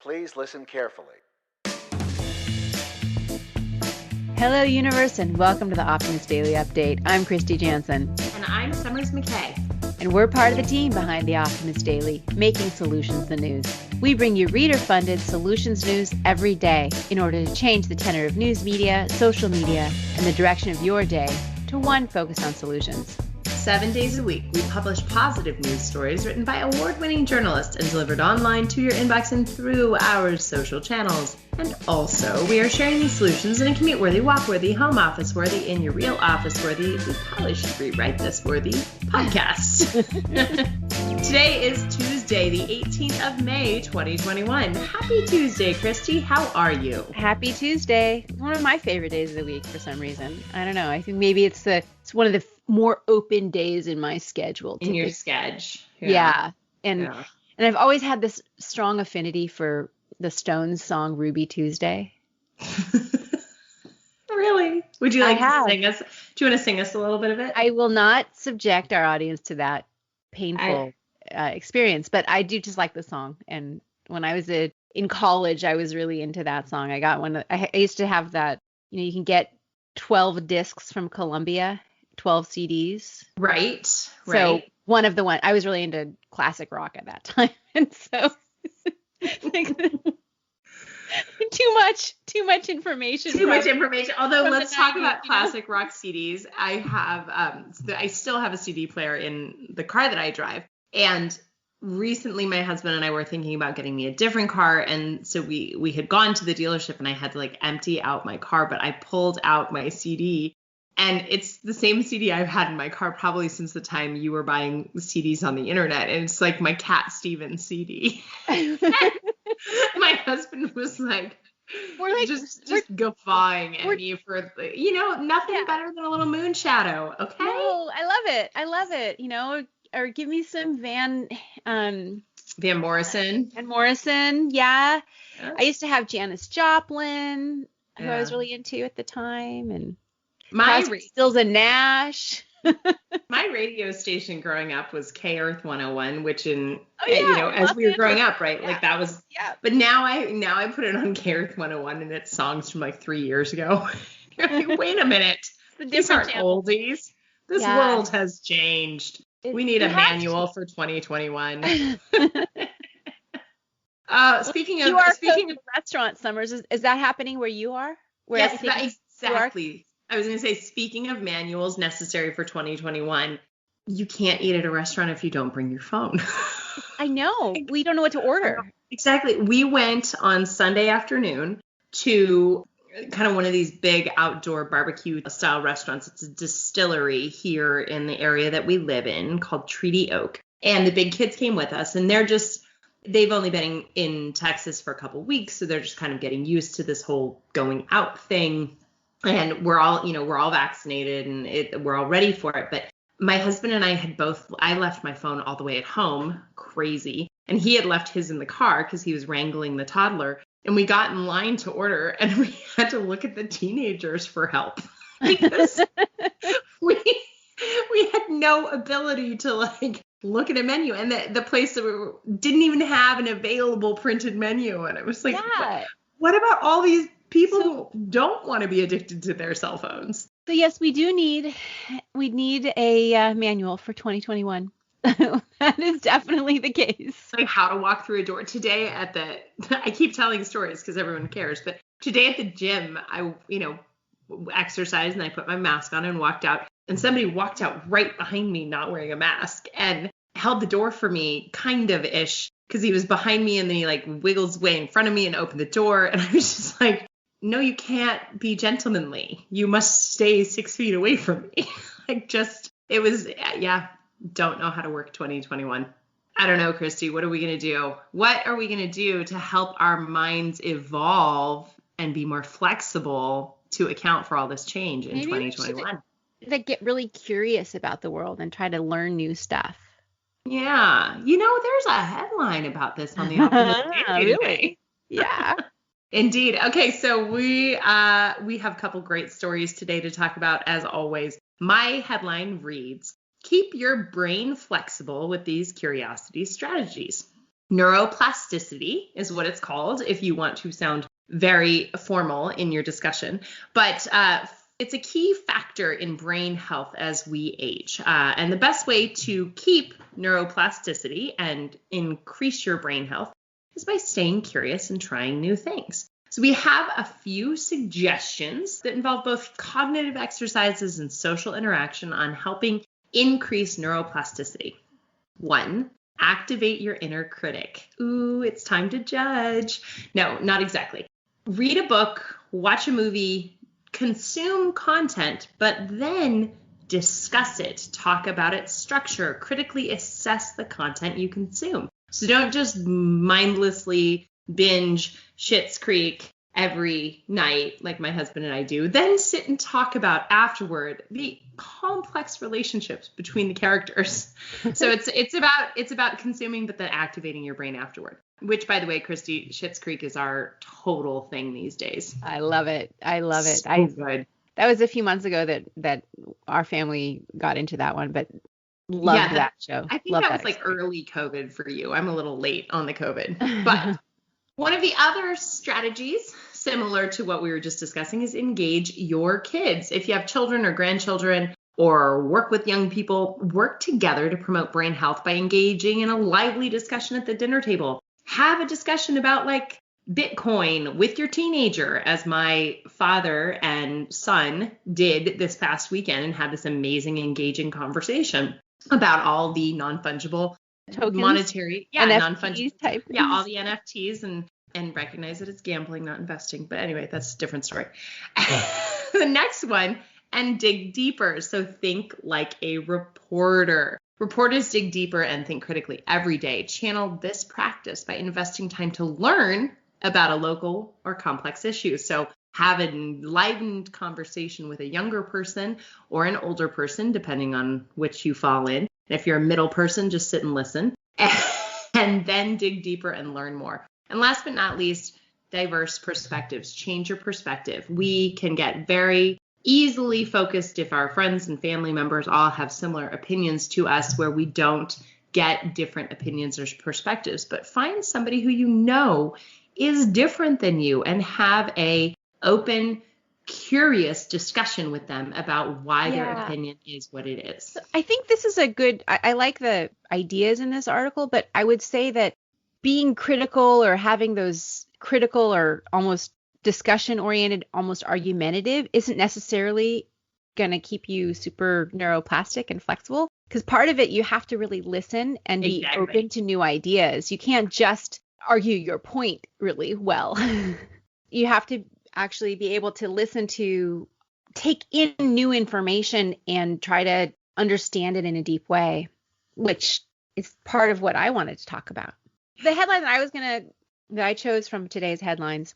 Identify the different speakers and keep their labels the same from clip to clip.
Speaker 1: Please listen carefully.
Speaker 2: Hello, universe, and welcome to the Optimist Daily Update. I'm Kristy Jansen.
Speaker 3: And I'm Summers McKay.
Speaker 2: And we're part of the team behind the Optimist Daily, making solutions the news. We bring you reader-funded solutions news every day in order to change the tenor of news media, social media, and the direction of your day to one focused on solutions.
Speaker 3: 7 days a week, we publish positive news stories written by award-winning journalists and delivered online to your inbox and through our social channels. And also, we are sharing these solutions in a commute-worthy, walk-worthy, home office-worthy, in your real office-worthy, we probably should rewrite this worthy, podcast. Today is Tuesday, the 18th of May, 2021. Happy Tuesday, Kristy. How are you?
Speaker 2: Happy Tuesday. One of my favorite days of the week for some reason. I don't know. I think maybe it's one of the more open days in my schedule.
Speaker 3: In your schedule.
Speaker 2: Yeah. And I've always had this strong affinity for the Stones song Ruby Tuesday.
Speaker 3: Really? Would you like to sing us? Do you want to sing us a little bit of it?
Speaker 2: I will not subject our audience to that painful experience, but I do just like the song. And when I was in college, I was really into that song. I got one. I used to have that. You can get 12 discs from Columbia, 12 CDs.
Speaker 3: Right.
Speaker 2: So one of the one I was really into classic rock at that time, and so. Too much information.
Speaker 3: Too much information. Although let's talk about classic rock CDs. I have I still have a CD player in the car that I drive. And recently my husband and I were thinking about getting me a different car, and so we had gone to the dealership and I had to empty out my car, but I pulled out my CD. And it's the same CD I've had in my car probably since the time you were buying CDs on the internet. And it's like my Cat Stevens CD. My husband was like, just guffawing at me for, nothing better than a little moon shadow. Okay.
Speaker 2: No, I love it. Or give me some Van
Speaker 3: Morrison.
Speaker 2: Van Morrison. Yeah. I used to have Janis Joplin, who I was really into at the time. And Stills and Nash.
Speaker 3: My radio station growing up was K Earth 101, which as we were growing up, right?
Speaker 2: Yeah.
Speaker 3: That was, but now I put it on K Earth 101 and it's songs from 3 years ago. You're like, wait a minute. These aren't oldies. This world has changed. We need a manual for 2021. Speaking of
Speaker 2: restaurant, Summers, is that happening where you are?
Speaker 3: Yes, exactly. I was going to say, speaking of manuals necessary for 2021, you can't eat at a restaurant if you don't bring your phone.
Speaker 2: I know. We don't know what to order.
Speaker 3: Exactly. We went on Sunday afternoon to kind of one of these big outdoor barbecue style restaurants. It's a distillery here in the area that we live in called Treaty Oak. And the big kids came with us, and they've only been in Texas for a couple weeks. So they're just kind of getting used to this whole going out thing. And we're all vaccinated and we're all ready for it. But my husband and I left my phone all the way at home, crazy. And he had left his in the car because he was wrangling the toddler. And we got in line to order and we had to look at the teenagers for help because we had no ability to look at a menu. And the place that we didn't even have an available printed menu. And it was like, what about all these people who don't want to be addicted to their cell phones?
Speaker 2: So yes, we need a manual for 2021. That is definitely the case.
Speaker 3: Like how to walk through a door. Today I keep telling stories because everyone cares, but today at the gym, I, exercised and I put my mask on and walked out, and somebody walked out right behind me not wearing a mask and held the door for me kind of ish because he was behind me, and then he wiggles way in front of me and opened the door. And I was just like, no, you can't be gentlemanly. You must stay 6 feet away from me. Don't know how to work 2021. I don't know, Kristy, what are we going to do? What are we going to do to help our minds evolve and be more flexible to account for all this change in 2021?
Speaker 2: Get really curious about the world and try to learn new stuff.
Speaker 3: Yeah. There's a headline about this on the Optimist Daily today.
Speaker 2: Yeah.
Speaker 3: Indeed. Okay, so we have a couple great stories today to talk about, as always. My headline reads, "Keep your brain flexible with these curiosity strategies." Neuroplasticity is what it's called if you want to sound very formal in your discussion. But it's a key factor in brain health as we age. And the best way to keep neuroplasticity and increase your brain health is by staying curious and trying new things. So we have a few suggestions that involve both cognitive exercises and social interaction on helping increase neuroplasticity. 1, activate your inner critic. Ooh, it's time to judge. No, not exactly. Read a book, watch a movie, consume content, but then discuss it, talk about its structure, critically assess the content you consume. So don't just mindlessly binge Schitt's Creek every night like my husband and I do. Then sit and talk about afterward the complex relationships between the characters. So it's about consuming but then activating your brain afterward. Which, by the way, Kristy, Schitt's Creek is our total thing these days.
Speaker 2: I love it.
Speaker 3: So good.
Speaker 2: That was a few months ago that our family got into that one, but loved that show.
Speaker 3: I think that was like early COVID for you. I'm a little late on the COVID. But one of the other strategies, similar to what we were just discussing, is engage your kids. If you have children or grandchildren or work with young people, work together to promote brain health by engaging in a lively discussion at the dinner table. Have a discussion about like Bitcoin with your teenager, as my father and son did this past weekend, and had this amazing, engaging conversation about all the non-fungible
Speaker 2: tokens,
Speaker 3: monetary,
Speaker 2: NFTs
Speaker 3: non-fungible
Speaker 2: type.
Speaker 3: all the NFTs, and recognize that it's gambling, not investing. But anyway, that's a different story. The next one, and dig deeper. So think like a reporter. Reporters dig deeper and think critically every day. Channel this practice by investing time to learn about a local or complex issue. So have an enlivened conversation with a younger person or an older person, depending on which you fall in. And if you're a middle person, just sit and listen, and then dig deeper and learn more. And last but not least, diverse perspectives. Change your perspective. We can get very easily focused if our friends and family members all have similar opinions to us, where we don't get different opinions or perspectives. But find somebody who you know is different than you and have a open, curious discussion with them about why their opinion is what it is.
Speaker 2: I think this is a good, I like the ideas in this article, but I would say that being critical or having those critical or almost discussion-oriented, almost argumentative, isn't necessarily going to keep you super neuroplastic and flexible. Because part of it, you have to really listen and be open to new ideas. You can't just argue your point really well. You have to actually be able to listen to, take in new information and try to understand it in a deep way, which is part of what I wanted to talk about. The headline that I chose from today's headlines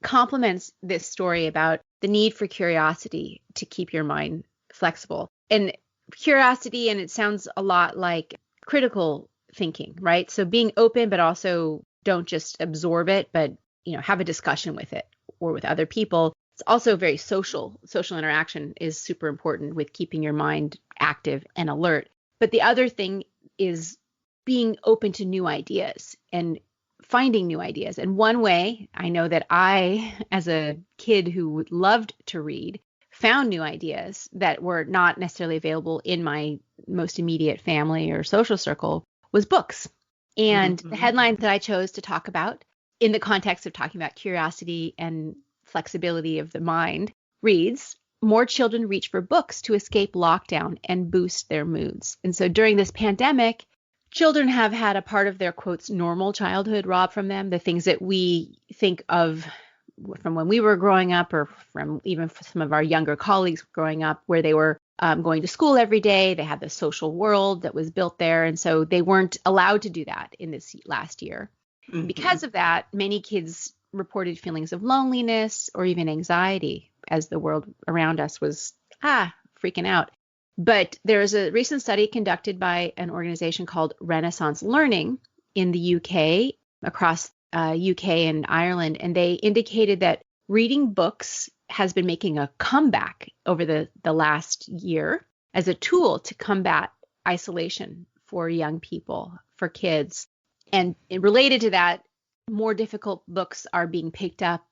Speaker 2: complements this story about the need for curiosity to keep your mind flexible. And curiosity, and it sounds a lot like critical thinking, right? So being open, but also don't just absorb it, but have a discussion with it or with other people. It's also very social. Social interaction is super important with keeping your mind active and alert. But the other thing is being open to new ideas and finding new ideas. And one way I know that I, as a kid who loved to read, found new ideas that were not necessarily available in my most immediate family or social circle was books. And the headline that I chose to talk about in the context of talking about curiosity and flexibility of the mind reads, "More children reach for books to escape lockdown and boost their moods." And so during this pandemic, children have had a part of their, quotes, normal childhood robbed from them, the things that we think of from when we were growing up, or from even some of our younger colleagues growing up, where they were going to school every day. They had the social world that was built there. And so they weren't allowed to do that in this last year. Because of that, many kids reported feelings of loneliness or even anxiety as the world around us was freaking out. But there's a recent study conducted by an organization called Renaissance Learning in the UK, across UK and Ireland, and they indicated that reading books has been making a comeback over the last year as a tool to combat isolation for young people, for kids. And related to that, more difficult books are being picked up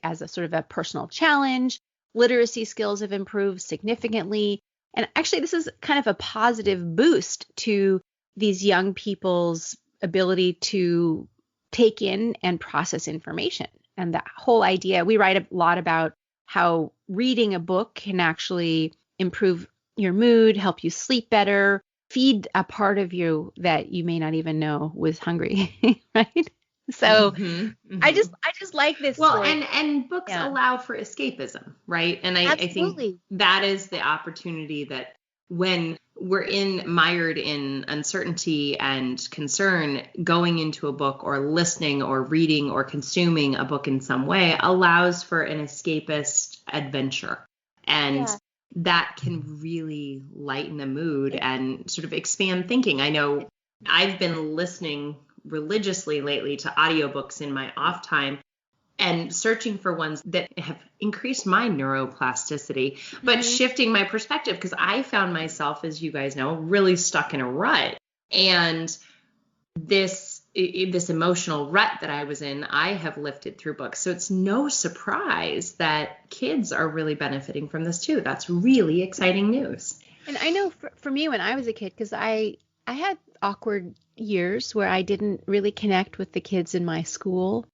Speaker 2: as a sort of a personal challenge. Literacy skills have improved significantly. And actually, this is kind of a positive boost to these young people's ability to take in and process information. And that whole idea, we write a lot about how reading a book can actually improve your mood, help you sleep better, feed a part of you that you may not even know was hungry, right? So I just like this
Speaker 3: well,
Speaker 2: story.
Speaker 3: and books allow for escapism, right? And I think that is the opportunity that when we're mired in uncertainty and concern, going into a book or listening or reading or consuming a book in some way allows for an escapist adventure. And that can really lighten the mood and sort of expand thinking. I know I've been listening religiously lately to audiobooks in my off time and searching for ones that have increased my neuroplasticity, but shifting my perspective, because I found myself, as you guys know, really stuck in a rut. And this emotional rut that I was in, I have lifted through books. So it's no surprise that kids are really benefiting from this too. That's really exciting news.
Speaker 2: And I know for me, when I was a kid, because I had awkward years where I didn't really connect with the kids in my school.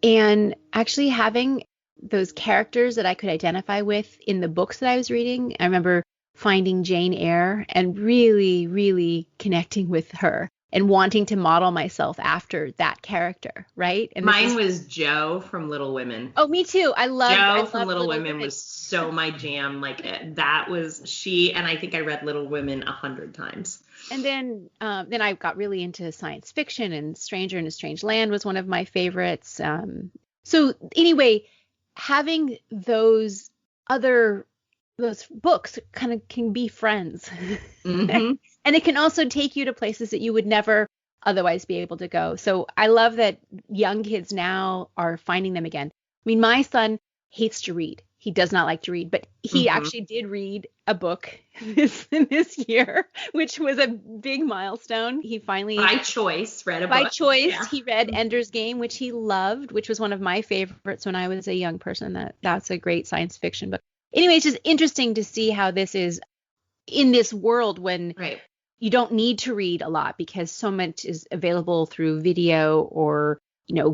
Speaker 2: And actually having those characters that I could identify with in the books that I was reading, I remember finding Jane Eyre and really, really connecting with her and wanting to model myself after that character, right? And
Speaker 3: mine was Jo from Little Women.
Speaker 2: Oh, me too. I loved
Speaker 3: Jo from Little Women was so my jam. Like that was she, and I think I read Little Women 100 times.
Speaker 2: And then I got really into science fiction, and Stranger in a Strange Land was one of my favorites. So anyway, having those books kind of can be friends. And it can also take you to places that you would never otherwise be able to go. So I love that young kids now are finding them again. I mean, my son hates to read. He does not like to read, but he actually did read a book this year, which was a big milestone. He finally
Speaker 3: by choice read a book.
Speaker 2: By choice, he read Ender's Game, which he loved, which was one of my favorites when I was a young person. That's a great science fiction book. Anyway, it's just interesting to see how this is in this world when you don't need to read a lot because so much is available through video or,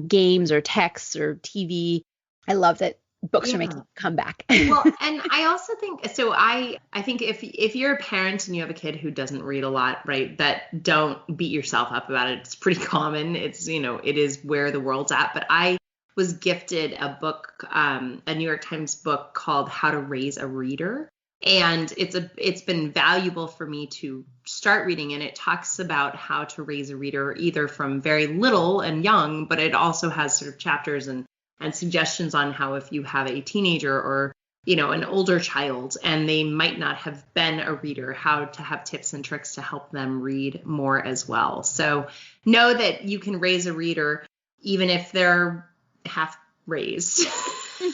Speaker 2: games or texts or TV. I love that books are making a comeback.
Speaker 3: Well, and I also think, so I think if you're a parent and you have a kid who doesn't read a lot, right, that don't beat yourself up about it. It's pretty common. It's, it is where the world's at. But I was gifted a book, a New York Times book called How to Raise a Reader. And it's been valuable for me to start reading, and it talks about how to raise a reader either from very little and young, but it also has sort of chapters and suggestions on how if you have a teenager or, an older child and they might not have been a reader, how to have tips and tricks to help them read more as well. So know that you can raise a reader even if they're half raised.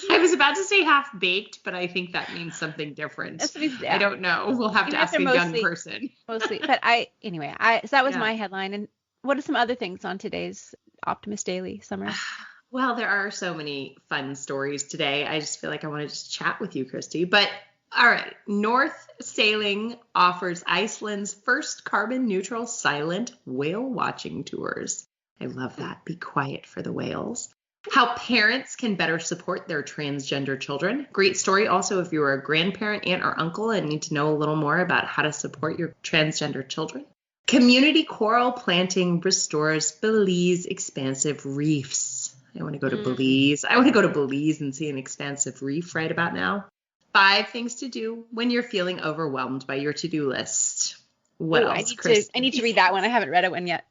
Speaker 3: I was about to say half baked, but I think that means something different. I don't know. We'll have to ask a young person.
Speaker 2: Mostly. But so that was my headline. And what are some other things on today's Optimist Daily, Summer?
Speaker 3: Well, there are so many fun stories today. I just feel like I want to just chat with you, Kristy. But all right, North Sailing offers Iceland's first carbon neutral silent whale watching tours. I love that. Be quiet for the whales. How parents can better support their transgender children. Great story. Also, if you are a grandparent, aunt, or uncle and need to know a little more about how to support your transgender children. Community coral planting restores Belize expansive reefs. I want to go to Belize. I want to go to Belize and see an expansive reef right about now. 5 things to do when you're feeling overwhelmed by your to-do list. What else, Kristy?
Speaker 2: I need to read that one. I haven't read it yet.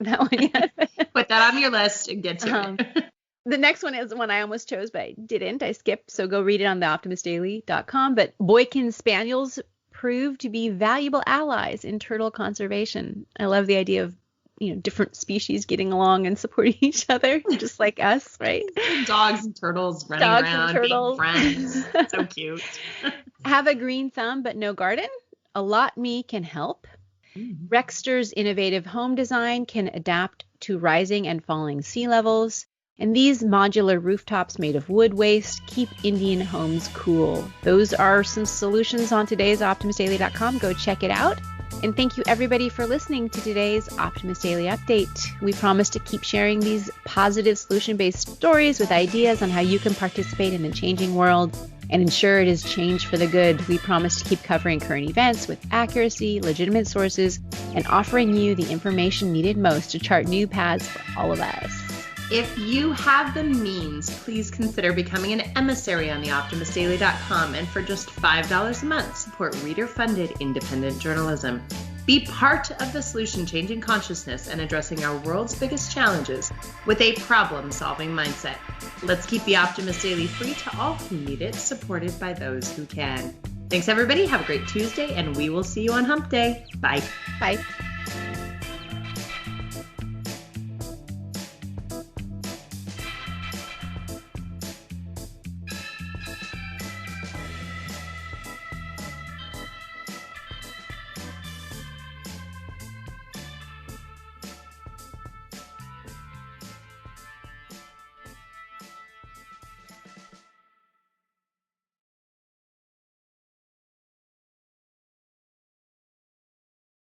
Speaker 3: Put that on your list and get to it.
Speaker 2: The next one is one I almost chose, but I didn't. I skipped, so go read it on the optimistdaily.com. But Boykin Spaniels proved to be valuable allies in turtle conservation. I love the idea of, different species getting along and supporting each other, just like us, right?
Speaker 3: Dogs and turtles running around, being friends. So cute.
Speaker 2: Have a green thumb but no garden? A Lot Me can help. Rexter's innovative home design can adapt to rising and falling sea levels. And these modular rooftops made of wood waste keep Indian homes cool. Those are some solutions on today's OptimistDaily.com. Go check it out. And thank you everybody for listening to today's Optimist Daily Update. We promise to keep sharing these positive solution-based stories with ideas on how you can participate in a changing world and ensure it is changed for the good. We promise to keep covering current events with accuracy, legitimate sources, and offering you the information needed most to chart new paths for all of us.
Speaker 3: If you have the means, please consider becoming an emissary on the OptimistDaily.com, and for just $5 a month, support reader-funded independent journalism. Be part of the solution-changing consciousness and addressing our world's biggest challenges with a problem-solving mindset. Let's keep the Optimist Daily free to all who need it, supported by those who can. Thanks, everybody. Have a great Tuesday, and we will see you on Hump Day. Bye.
Speaker 2: Bye.